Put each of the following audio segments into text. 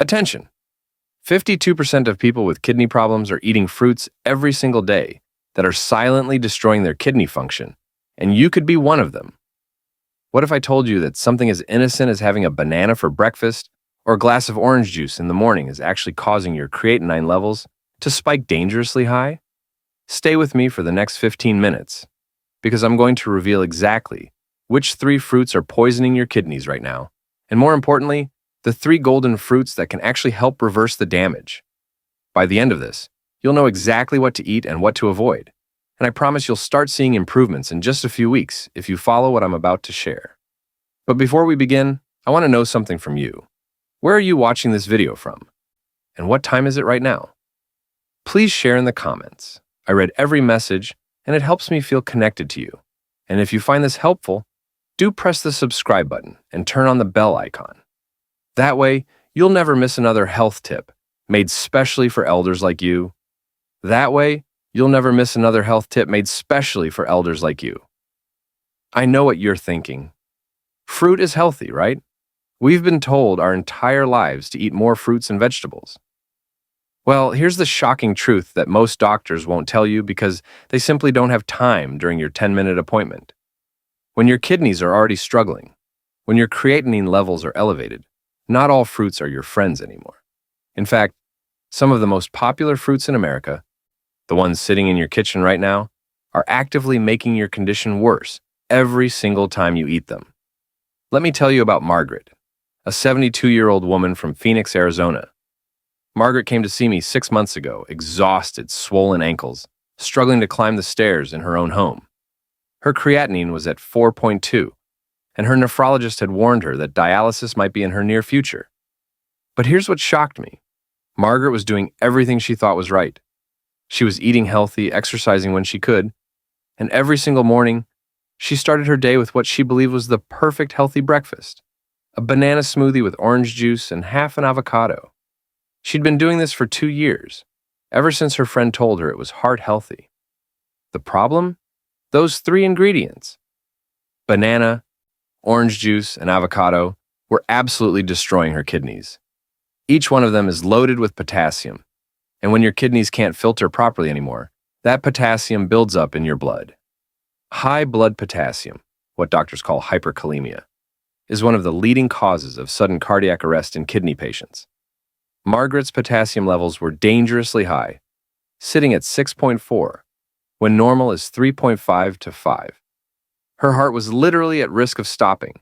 Attention! 52% of people with kidney problems are eating fruits every single day that are silently destroying their kidney function, and you could be one of them. What if I told you that something as innocent as having a banana for breakfast or a glass of orange juice in the morning is actually causing your creatinine levels to spike dangerously high? Stay with me for the next 15 minutes, because I'm going to reveal exactly which 3 fruits are poisoning your kidneys right now, and more importantly, the 3 golden fruits that can actually help reverse the damage. By the end of this, you'll know exactly what to eat and what to avoid, and I promise you'll start seeing improvements in just a few weeks if you follow what I'm about to share. But before we begin, I want to know something from you. Where are you watching this video from? And what time is it right now? Please share in the comments. I read every message, and it helps me feel connected to you. And if you find this helpful, do press the subscribe button and turn on the bell icon. That way, you'll never miss another health tip made specially for elders like you. That way, you'll never miss another health tip made specially for elders like you. I know what you're thinking. Fruit is healthy, right? We've been told our entire lives to eat more fruits and vegetables. Well, here's the shocking truth that most doctors won't tell you because they simply don't have time during your 10-minute appointment. When your kidneys are already struggling, when your creatinine levels are elevated, not all fruits are your friends anymore. In fact, some of the most popular fruits in America, the ones sitting in your kitchen right now, are actively making your condition worse every single time you eat them. Let me tell you about Margaret, a 72-year-old woman from Phoenix, Arizona. Margaret came to see me 6 months ago, exhausted, swollen ankles, struggling to climb the stairs in her own home. Her creatinine was at 4.2, and her nephrologist had warned her that dialysis might be in her near future. But here's what shocked me. Margaret was doing everything she thought was right. She was eating healthy, exercising when she could, and every single morning, she started her day with what she believed was the perfect healthy breakfast: a banana smoothie with orange juice and half an avocado. She'd been doing this for 2 years, ever since her friend told her it was heart healthy. The problem? Those 3 ingredients: banana, orange juice, and avocado were absolutely destroying her kidneys. Each one of them is loaded with potassium, and when your kidneys can't filter properly anymore, that potassium builds up in your blood. High blood potassium, what doctors call hyperkalemia, is one of the leading causes of sudden cardiac arrest in kidney patients. Margaret's potassium levels were dangerously high, sitting at 6.4, when normal is 3.5 to 5. Her heart was literally at risk of stopping,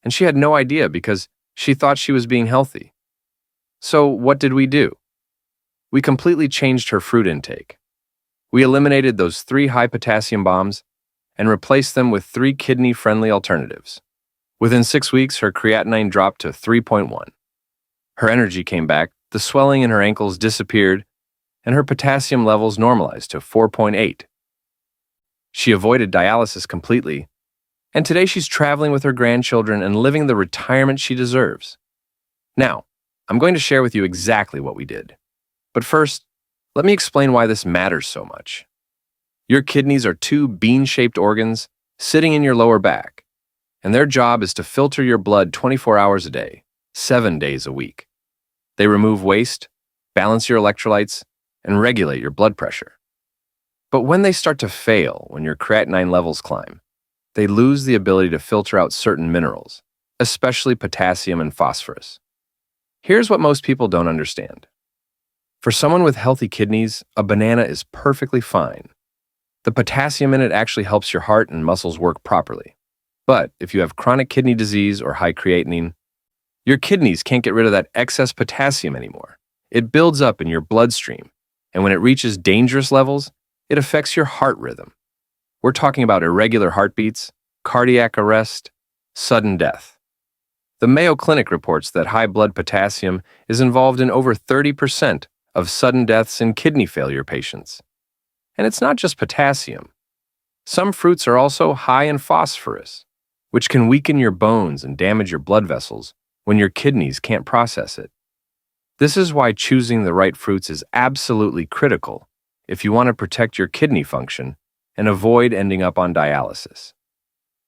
and she had no idea because she thought she was being healthy. So what did we do? We completely changed her fruit intake. We eliminated those 3 high potassium bombs and replaced them with 3 kidney-friendly alternatives. Within 6 weeks, her creatinine dropped to 3.1. Her energy came back, the swelling in her ankles disappeared, and her potassium levels normalized to 4.8. She avoided dialysis completely, and today she's traveling with her grandchildren and living the retirement she deserves. Now, I'm going to share with you exactly what we did. But first, let me explain why this matters so much. Your kidneys are 2 bean-shaped organs sitting in your lower back, and their job is to filter your blood 24 hours a day, 7 days a week. They remove waste, balance your electrolytes, and regulate your blood pressure. But when they start to fail, when your creatinine levels climb, they lose the ability to filter out certain minerals, especially potassium and phosphorus. Here's what most people don't understand. For someone with healthy kidneys, a banana is perfectly fine. The potassium in it actually helps your heart and muscles work properly. But if you have chronic kidney disease or high creatinine, your kidneys can't get rid of that excess potassium anymore. It builds up in your bloodstream, and when it reaches dangerous levels, it affects your heart rhythm. We're talking about irregular heartbeats, cardiac arrest, sudden death. The Mayo Clinic reports that high blood potassium is involved in over 30% of sudden deaths in kidney failure patients. And it's not just potassium. Some fruits are also high in phosphorus, which can weaken your bones and damage your blood vessels when your kidneys can't process it. This is why choosing the right fruits is absolutely critical if you want to protect your kidney function and avoid ending up on dialysis.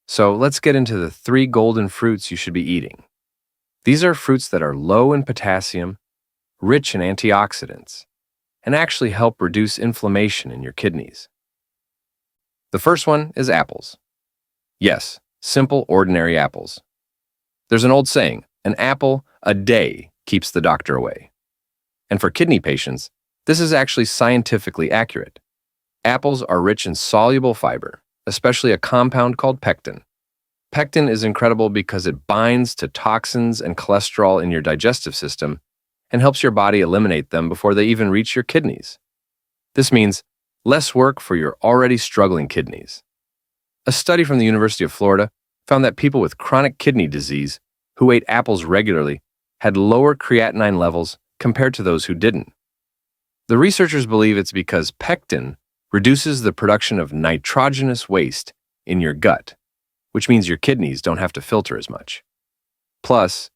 So let's get into the 3 golden fruits you should be eating. These are fruits that are low in potassium rich in antioxidants, and actually help reduce inflammation in your kidneys. The first one is apples. Yes, simple, ordinary apples. There's an old saying, an apple a day keeps the doctor away. And for kidney patients, this is actually scientifically accurate. Apples are rich in soluble fiber, especially a compound called pectin. Pectin is incredible because it binds to toxins and cholesterol in your digestive system and helps your body eliminate them before they even reach your kidneys. This means less work for your already struggling kidneys. A study from the University of Florida found that people with chronic kidney disease who ate apples regularly had lower creatinine levels compared to those who didn't. The researchers believe it's because pectin reduces the production of nitrogenous waste in your gut, which means your kidneys don't have to filter as much. Plus,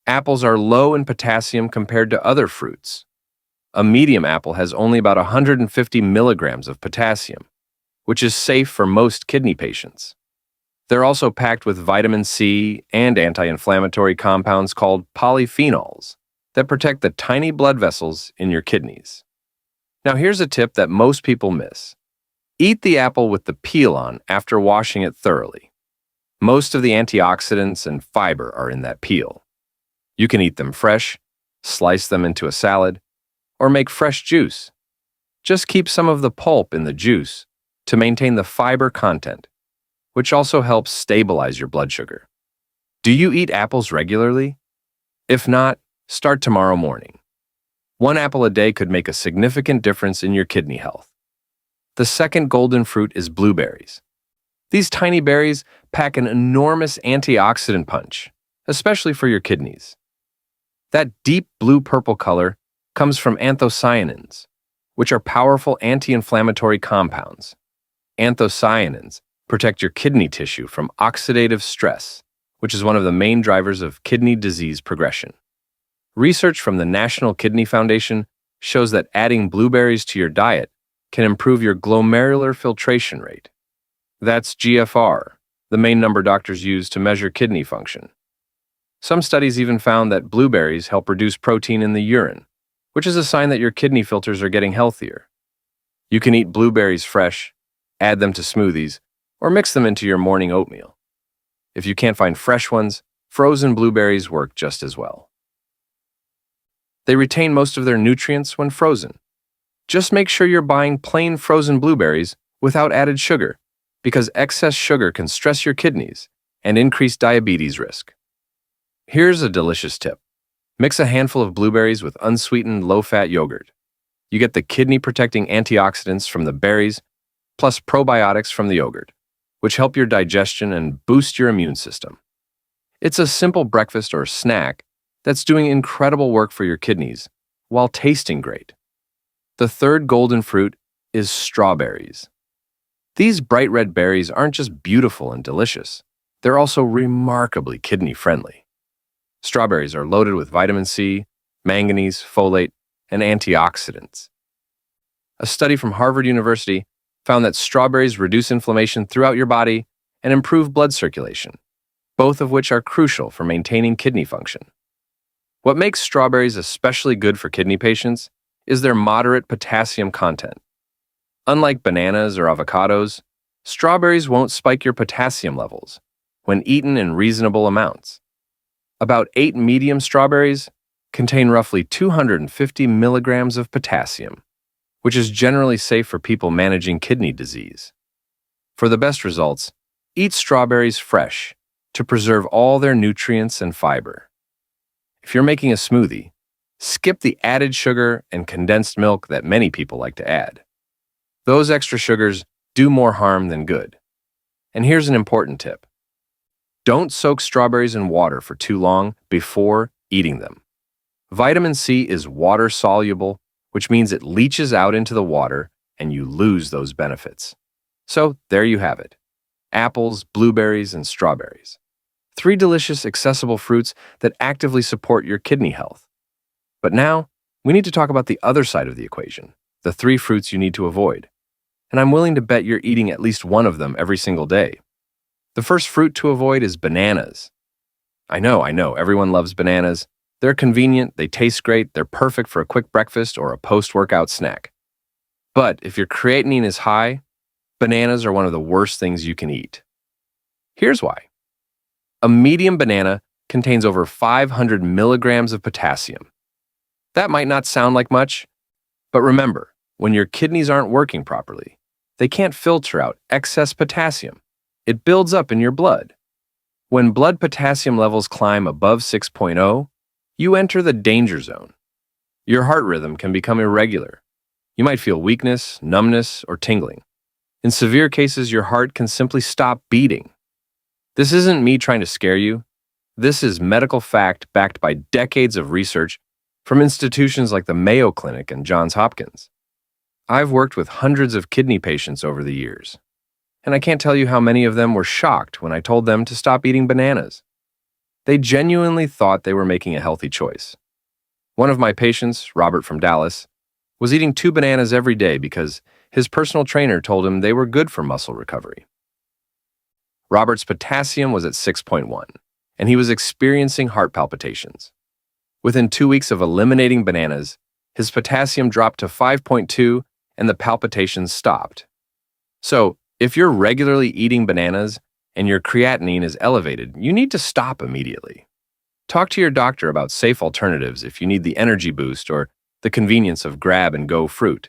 apples are low in potassium compared to other fruits. A medium apple has only about 150 milligrams of potassium, which is safe for most kidney patients. They're also packed with vitamin C and anti-inflammatory compounds called polyphenols that protect the tiny blood vessels in your kidneys. Now here's a tip that most people miss. Eat the apple with the peel on after washing it thoroughly. Most of the antioxidants and fiber are in that peel. You can eat them fresh, slice them into a salad, or make fresh juice. Just keep some of the pulp in the juice to maintain the fiber content, which also helps stabilize your blood sugar. Do you eat apples regularly? If not, start tomorrow morning. One apple a day could make a significant difference in your kidney health. The second golden fruit is blueberries. These tiny berries pack an enormous antioxidant punch, especially for your kidneys. That deep blue-purple color comes from anthocyanins, which are powerful anti-inflammatory compounds. Anthocyanins protect your kidney tissue from oxidative stress, which is one of the main drivers of kidney disease progression. Research from the National Kidney Foundation shows that adding blueberries to your diet can improve your glomerular filtration rate. That's GFR, the main number doctors use to measure kidney function. Some studies even found that blueberries help reduce protein in the urine, which is a sign that your kidney filters are getting healthier. You can eat blueberries fresh, add them to smoothies, or mix them into your morning oatmeal. If you can't find fresh ones, frozen blueberries work just as well. They retain most of their nutrients when frozen. Just make sure you're buying plain frozen blueberries without added sugar, because excess sugar can stress your kidneys and increase diabetes risk. Here's a delicious tip. Mix a handful of blueberries with unsweetened low-fat yogurt. You get the kidney-protecting antioxidants from the berries, plus probiotics from the yogurt, which help your digestion and boost your immune system. It's a simple breakfast or snack that's doing incredible work for your kidneys while tasting great. The third golden fruit is strawberries. These bright red berries aren't just beautiful and delicious, they're also remarkably kidney-friendly. Strawberries are loaded with vitamin C, manganese, folate, and antioxidants. A study from Harvard University found that strawberries reduce inflammation throughout your body and improve blood circulation, both of which are crucial for maintaining kidney function. What makes strawberries especially good for kidney patients is their moderate potassium content. Unlike bananas or avocados, strawberries won't spike your potassium levels when eaten in reasonable amounts. About 8 medium strawberries contain roughly 250 milligrams of potassium, which is generally safe for people managing kidney disease. For the best results, eat strawberries fresh to preserve all their nutrients and fiber. If you're making a smoothie, skip the added sugar and condensed milk that many people like to add. Those extra sugars do more harm than good. And here's an important tip. Don't soak strawberries in water for too long before eating them. Vitamin C is water-soluble, which means it leaches out into the water and you lose those benefits. So there you have it. Apples, blueberries, and strawberries. 3 delicious, accessible fruits that actively support your kidney health. But now, we need to talk about the other side of the equation, the 3 fruits you need to avoid. And I'm willing to bet you're eating at least one of them every single day. The first fruit to avoid is bananas. I know, everyone loves bananas. They're convenient, they taste great, they're perfect for a quick breakfast or a post-workout snack. But if your creatinine is high, bananas are one of the worst things you can eat. Here's why. A medium banana contains over 500 milligrams of potassium. That might not sound like much, but remember, when your kidneys aren't working properly, they can't filter out excess potassium. It builds up in your blood. When blood potassium levels climb above 6.0, you enter the danger zone. Your heart rhythm can become irregular. You might feel weakness, numbness, or tingling. In severe cases, your heart can simply stop beating. This isn't me trying to scare you. This is medical fact backed by decades of research from institutions like the Mayo Clinic and Johns Hopkins. I've worked with hundreds of kidney patients over the years, and I can't tell you how many of them were shocked when I told them to stop eating bananas. They genuinely thought they were making a healthy choice. One of my patients, Robert from Dallas, was eating 2 bananas every day because his personal trainer told him they were good for muscle recovery. Robert's potassium was at 6.1, and he was experiencing heart palpitations. Within 2 weeks of eliminating bananas, his potassium dropped to 5.2 and the palpitations stopped. So, if you're regularly eating bananas and your creatinine is elevated, you need to stop immediately. Talk to your doctor about safe alternatives if you need the energy boost or the convenience of grab-and-go fruit.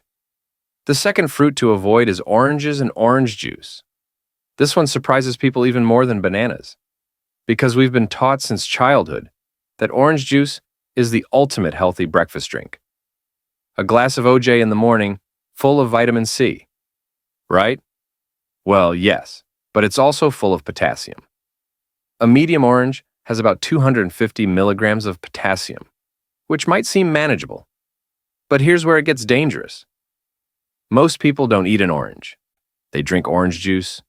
The second fruit to avoid is oranges and orange juice. This one surprises people even more than bananas, because we've been taught since childhood that orange juice is the ultimate healthy breakfast drink. A glass of OJ in the morning, full of vitamin C. Right? Well, yes, but it's also full of potassium. A medium orange has about 250 milligrams of potassium, which might seem manageable. But here's where it gets dangerous. Most people don't eat an orange. They drink orange juice,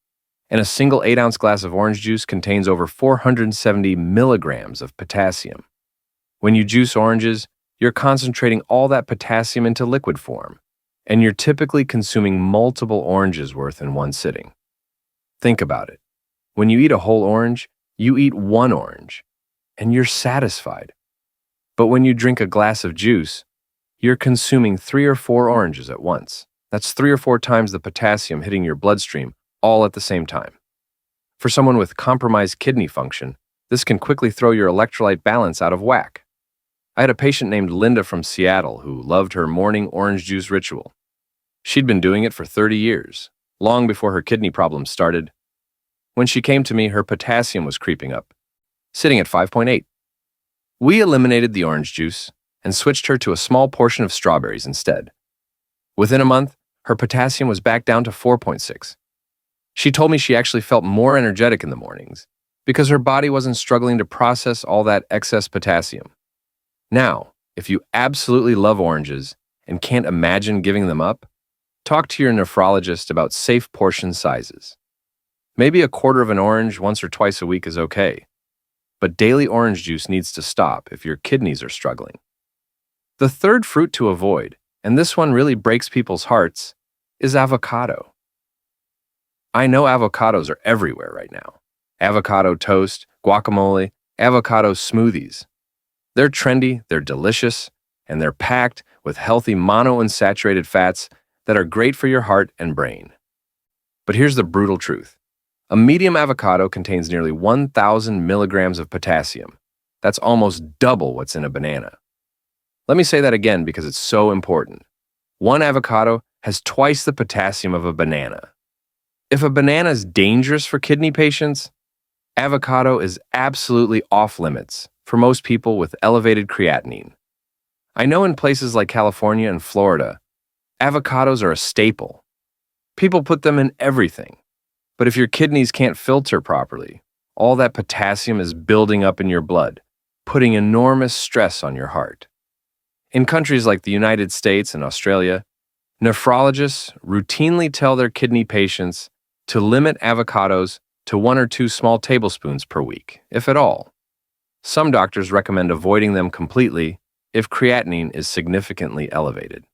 and a single 8-ounce glass of orange juice contains over 470 milligrams of potassium. When you juice oranges, you're concentrating all that potassium into liquid form, and you're typically consuming multiple oranges worth in one sitting. Think about it. When you eat a whole orange, you eat 1 orange, and you're satisfied. But when you drink a glass of juice, you're consuming 3 or 4 oranges at once. That's 3 or 4 times the potassium hitting your bloodstream all at the same time. For someone with compromised kidney function, this can quickly throw your electrolyte balance out of whack. I had a patient named Linda from Seattle who loved her morning orange juice ritual. She'd been doing it for 30 years, long before her kidney problems started. When she came to me, her potassium was creeping up, sitting at 5.8. We eliminated the orange juice and switched her to a small portion of strawberries instead. Within a month, her potassium was back down to 4.6. She told me she actually felt more energetic in the mornings because her body wasn't struggling to process all that excess potassium. Now, if you absolutely love oranges and can't imagine giving them up, talk to your nephrologist about safe portion sizes. Maybe a quarter of an orange once or twice a week is okay, but daily orange juice needs to stop if your kidneys are struggling. The third fruit to avoid, and this one really breaks people's hearts, is avocado. I know avocados are everywhere right now. Avocado toast, guacamole, avocado smoothies. They're trendy, they're delicious, and they're packed with healthy monounsaturated fats that are great for your heart and brain. But here's the brutal truth. A medium avocado contains nearly 1,000 milligrams of potassium. That's almost double what's in a banana. Let me say that again because it's so important. One avocado has twice the potassium of a banana. If a banana is dangerous for kidney patients, avocado is absolutely off limits for most people with elevated creatinine. I know in places like California and Florida, avocados are a staple. People put them in everything. But if your kidneys can't filter properly, all that potassium is building up in your blood, putting enormous stress on your heart. In countries like the United States and Australia, nephrologists routinely tell their kidney patients to limit avocados to 1 or 2 small tablespoons per week, if at all. Some doctors recommend avoiding them completely if creatinine is significantly elevated.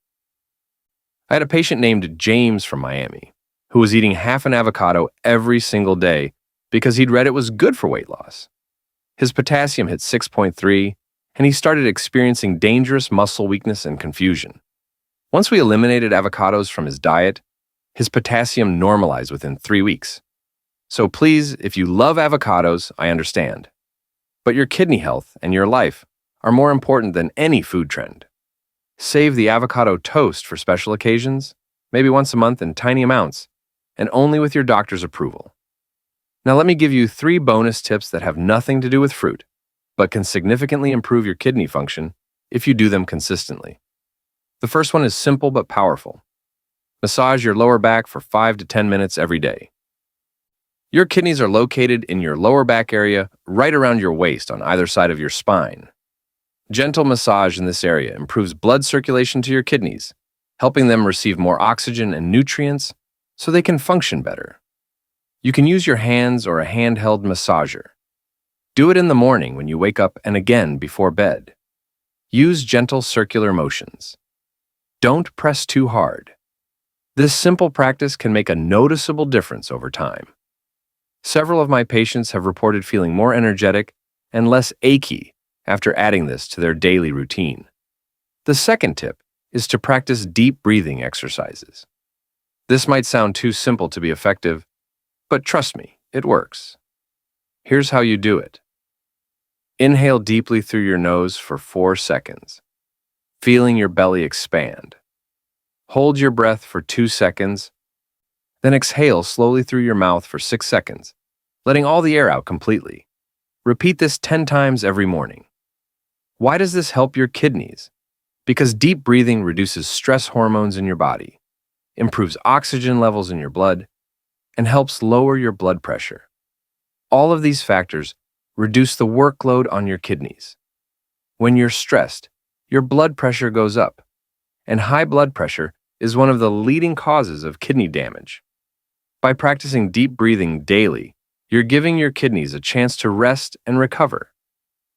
I had a patient named James from Miami who was eating half an avocado every single day because he'd read it was good for weight loss. His potassium hit 6.3, and he started experiencing dangerous muscle weakness and confusion. Once we eliminated avocados from his diet, his potassium normalized within 3 weeks. So please, if you love avocados, I understand. But your kidney health and your life are more important than any food trend. Save the avocado toast for special occasions, maybe once a month in tiny amounts, and only with your doctor's approval. Now let me give you 3 bonus tips that have nothing to do with fruit, but can significantly improve your kidney function if you do them consistently. The first one is simple but powerful. Massage your lower back for 5 to 10 minutes every day. Your kidneys are located in your lower back area, right around your waist on either side of your spine. Gentle massage in this area improves blood circulation to your kidneys, helping them receive more oxygen and nutrients so they can function better. You can use your hands or a handheld massager. Do it in the morning when you wake up and again before bed. Use gentle circular motions. Don't press too hard. This simple practice can make a noticeable difference over time. Several of my patients have reported feeling more energetic and less achy after adding this to their daily routine. The second tip is to practice deep breathing exercises. This might sound too simple to be effective, but trust me, it works. Here's how you do it. Inhale deeply through your nose for 4 seconds, feeling your belly expand. Hold your breath for 2 seconds, then exhale slowly through your mouth for 6 seconds, letting all the air out completely. Repeat this 10 times every morning. Why does this help your kidneys? Because deep breathing reduces stress hormones in your body, improves oxygen levels in your blood, and helps lower your blood pressure. All of these factors reduce the workload on your kidneys. When you're stressed, your blood pressure goes up, and high blood pressure is one of the leading causes of kidney damage. By practicing deep breathing daily, you're giving your kidneys a chance to rest and recover.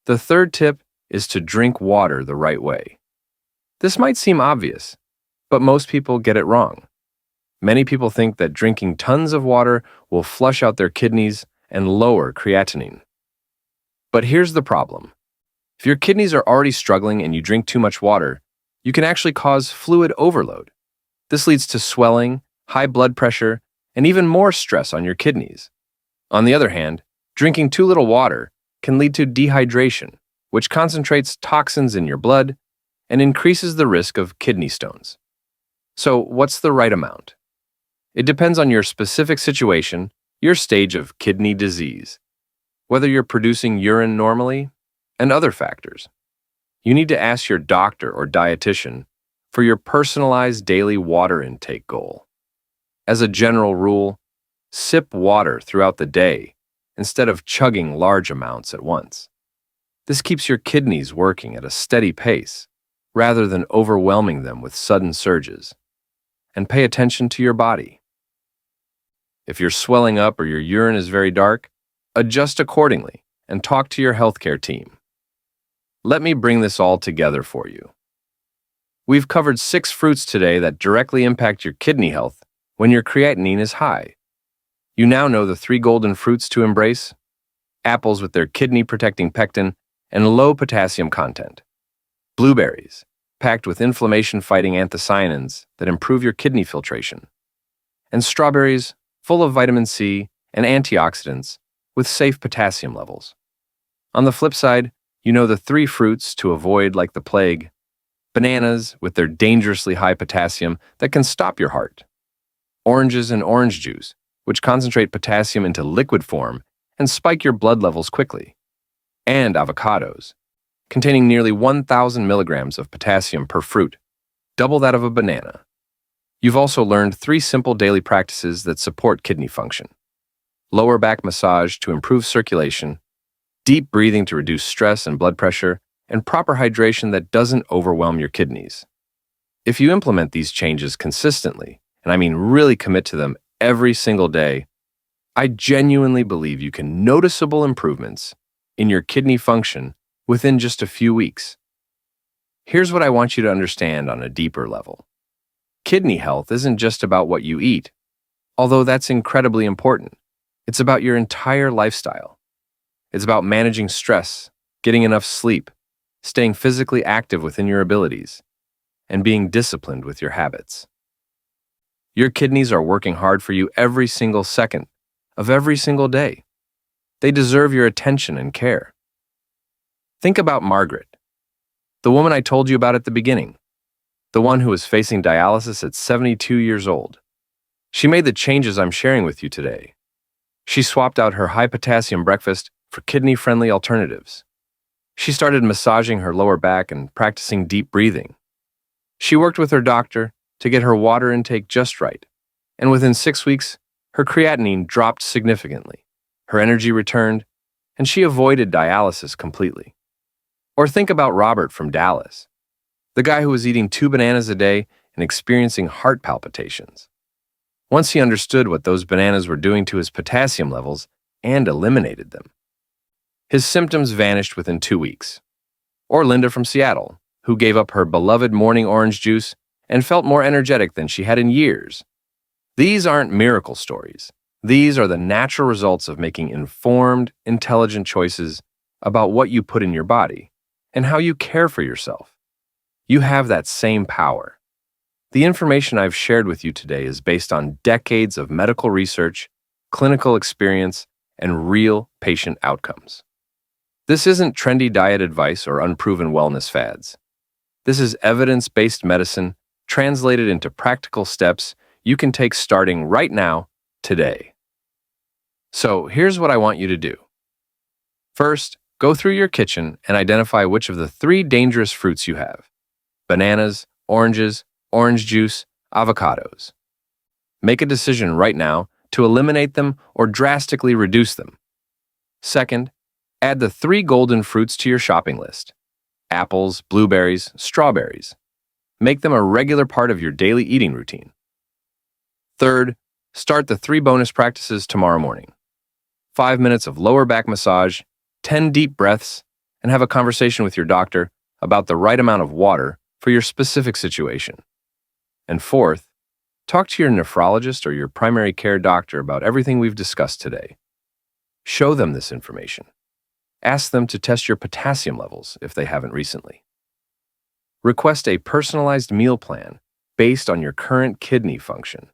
The third tip is to drink water the right way. This might seem obvious, but most people get it wrong. Many people think that drinking tons of water will flush out their kidneys and lower creatinine. But here's the problem. If your kidneys are already struggling and you drink too much water, you can actually cause fluid overload. This leads to swelling, high blood pressure, and even more stress on your kidneys. On the other hand, drinking too little water can lead to dehydration, which concentrates toxins in your blood and increases the risk of kidney stones. So, what's the right amount? It depends on your specific situation, your stage of kidney disease, whether you're producing urine normally, and other factors. You need to ask your doctor or dietitian for your personalized daily water intake goal. As a general rule, sip water throughout the day instead of chugging large amounts at once. This keeps your kidneys working at a steady pace rather than overwhelming them with sudden surges. And pay attention to your body. If you're swelling up or your urine is very dark, adjust accordingly and talk to your healthcare team. Let me bring this all together for you. We've covered 6 fruits today that directly impact your kidney health when your creatinine is high. You now know the 3 golden fruits to embrace: apples with their kidney-protecting pectin and low potassium content; blueberries, packed with inflammation-fighting anthocyanins that improve your kidney filtration; and strawberries, full of vitamin C and antioxidants with safe potassium levels. On the flip side, you know the 3 fruits to avoid like the plague: bananas with their dangerously high potassium that can stop your heart; oranges and orange juice, which concentrate potassium into liquid form and spike your blood levels quickly; and avocados, containing nearly 1,000 milligrams of potassium per fruit, double that of a banana. You've also learned 3 simple daily practices that support kidney function: lower back massage to improve circulation, deep breathing to reduce stress and blood pressure, and proper hydration that doesn't overwhelm your kidneys. If you implement these changes consistently, and I mean really commit to them every single day, I genuinely believe you can noticeable improvements in your kidney function within just a few weeks. Here's what I want you to understand on a deeper level. Kidney health isn't just about what you eat, although that's incredibly important. It's about your entire lifestyle. It's about managing stress, getting enough sleep, staying physically active within your abilities, and being disciplined with your habits. Your kidneys are working hard for you every single second of every single day. They deserve your attention and care. Think about Margaret, the woman I told you about at the beginning, the one who was facing dialysis at 72 years old. She made the changes I'm sharing with you today. She swapped out her high-potassium breakfast for kidney-friendly alternatives. She started massaging her lower back and practicing deep breathing. She worked with her doctor to get her water intake just right, and within 6 weeks, her creatinine dropped significantly, her energy returned, and she avoided dialysis completely. Or think about Robert from Dallas, the guy who was eating 2 bananas a day and experiencing heart palpitations. Once he understood what those bananas were doing to his potassium levels and eliminated them, his symptoms vanished within 2 weeks. Or Linda from Seattle, who gave up her beloved morning orange juice and felt more energetic than she had in years. These aren't miracle stories. These are the natural results of making informed, intelligent choices about what you put in your body and how you care for yourself. You have that same power. The information I've shared with you today is based on decades of medical research, clinical experience, and real patient outcomes. This isn't trendy diet advice or unproven wellness fads. This is evidence-based medicine translated into practical steps you can take starting right now, today. So here's what I want you to do. First, go through your kitchen and identify which of the 3 dangerous fruits you have: bananas, oranges, orange juice, avocados. Make a decision right now to eliminate them or drastically reduce them. Second, add the 3 golden fruits to your shopping list: apples, blueberries, strawberries. Make them a regular part of your daily eating routine. Third, start the 3 bonus practices tomorrow morning. 5 minutes of lower back massage, 10 deep breaths, and have a conversation with your doctor about the right amount of water for your specific situation. And fourth, talk to your nephrologist or your primary care doctor about everything we've discussed today. Show them this information. Ask them to test your potassium levels if they haven't recently. Request a personalized meal plan based on your current kidney function.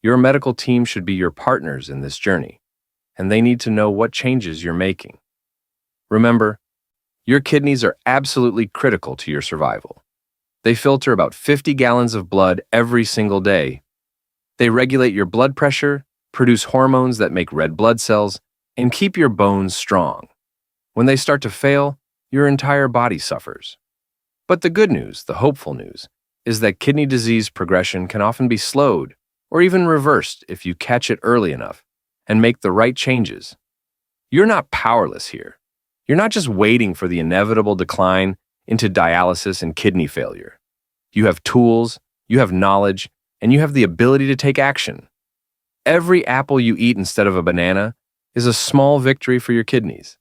Your medical team should be your partners in this journey, and they need to know what changes you're making. Remember, your kidneys are absolutely critical to your survival. They filter about 50 gallons of blood every single day. They regulate your blood pressure, produce hormones that make red blood cells, and keep your bones strong. When they start to fail, your entire body suffers. But the good news, the hopeful news, is that kidney disease progression can often be slowed or even reversed if you catch it early enough and make the right changes. You're not powerless here. You're not just waiting for the inevitable decline into dialysis and kidney failure. You have tools, you have knowledge, and you have the ability to take action. Every apple you eat instead of a banana is a small victory for your kidneys.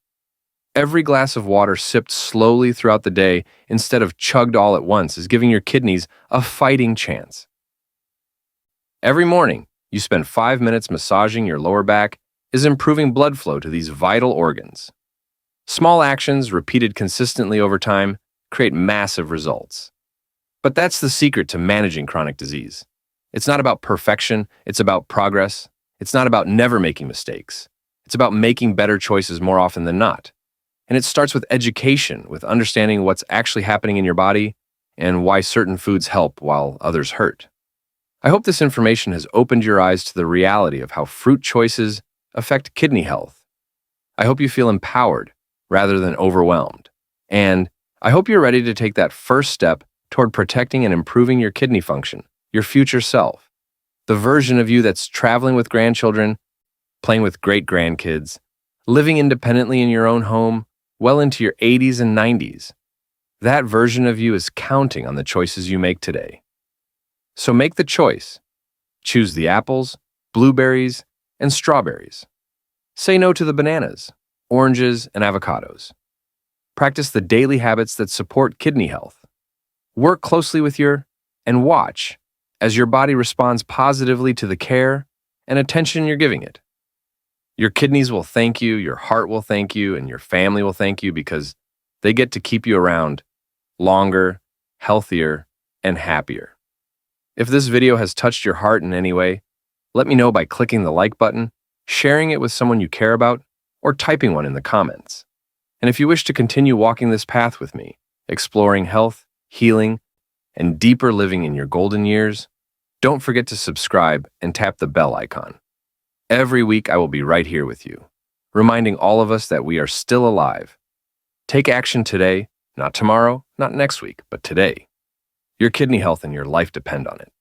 Every glass of water sipped slowly throughout the day instead of chugged all at once is giving your kidneys a fighting chance. Every morning, you spend 5 minutes massaging your lower back is improving blood flow to these vital organs. Small actions repeated consistently over time create massive results. But that's the secret to managing chronic disease. It's not about perfection, it's about progress. It's not about never making mistakes. It's about making better choices more often than not. And it starts with education, with understanding what's actually happening in your body and why certain foods help while others hurt. I hope this information has opened your eyes to the reality of how fruit choices affect kidney health. I hope you feel empowered rather than overwhelmed. And I hope you're ready to take that first step toward protecting and improving your kidney function, your future self, the version of you that's traveling with grandchildren, playing with great-grandkids, living independently in your own home, well into your 80s and 90s. That version of you is counting on the choices you make today. So make the choice. Choose the apples, blueberries, and strawberries. Say no to the bananas, oranges, and avocados. Practice the daily habits that support kidney health. Work closely with and watch as your body responds positively to the care and attention you're giving it. Your kidneys will thank you, your heart will thank you, and your family will thank you because They get to keep you around longer, healthier, and happier. If this video has touched your heart in any way, let me know by clicking the like button, sharing it with someone you care about, or typing one in the comments. And if you wish to continue walking this path with me, exploring health, healing, and deeper living in your golden years, don't forget to subscribe and tap the bell icon. Every week I will be right here with you, reminding all of us that we are still alive. Take action today, not tomorrow, not next week, but today. Your kidney health and your life depend on it.